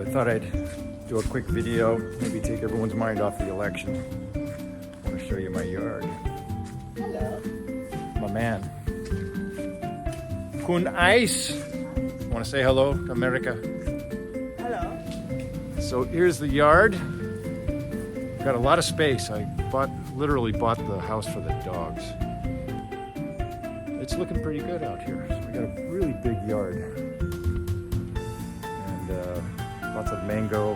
I thought I'd do a quick video, maybe take everyone's mind off the election. I want to show you my yard. Hello. My man. Kun Ice. Want to say hello to America? Hello. So here's the yard. Got a lot of space. I literally bought the house for the dogs. It's looking pretty good out here. So we got a really big yard. And lots of mango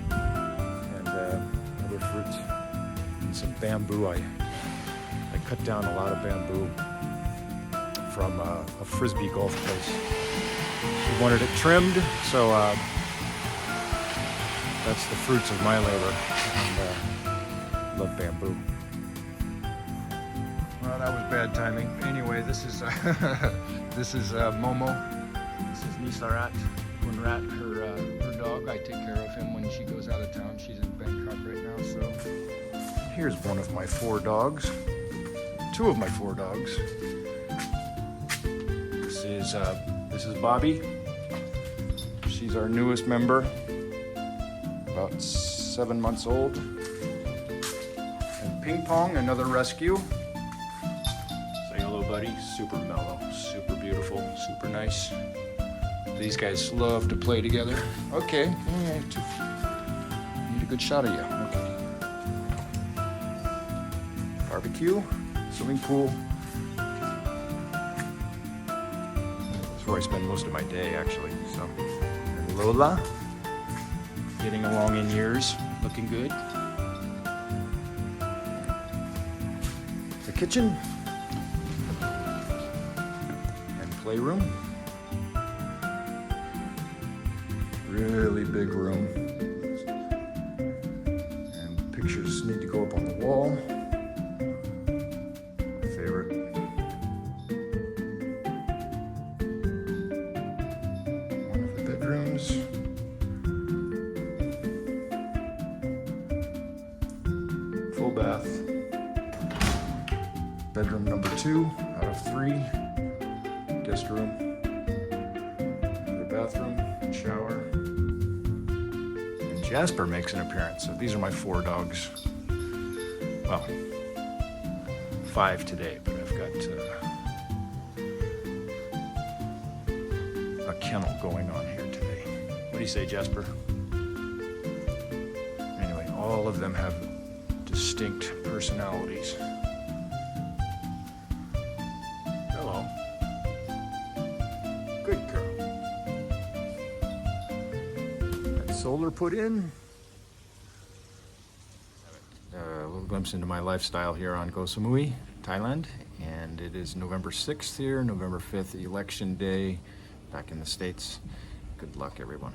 and other fruits. And some bamboo. I cut down a lot of bamboo from a frisbee golf place. We wanted it trimmed, so that's the fruits of my labor. And, love bamboo. Well, that was bad timing. Anyway, this is this is Momo. This is Nisarat, Kunrat, her dog. I take care of him when she goes out of town. She's in Bangkok right now. So here's one of my 4 dogs. 2 of my 4 dogs. This is Bobby. She's our newest member, about 7 months old. And Ping Pong, another rescue. Say hello, buddy. Super mellow, super beautiful, super nice. These guys love to play together. Okay, need a good shot of you. Okay. Barbecue, swimming pool. That's where I spend most of my day, actually. So, and Lola, getting along in years, looking good. The kitchen and playroom. Really big room. And pictures need to go up on the wall. My favorite. One of the bedrooms. Full bath. Bedroom number 2 out of 3. Guest room. Another bathroom and shower. And Jasper makes an appearance. So these are my 4 dogs. Well, 5 today, but I've got a kennel going on here today. What do you say, Jasper? Anyway, all of them have distinct personalities. Hello. Good girl. Got solar put in. A little glimpse into my lifestyle here on Koh Samui, Thailand. And it is November 6th here, November 5th, election day back in the States. Good luck, everyone.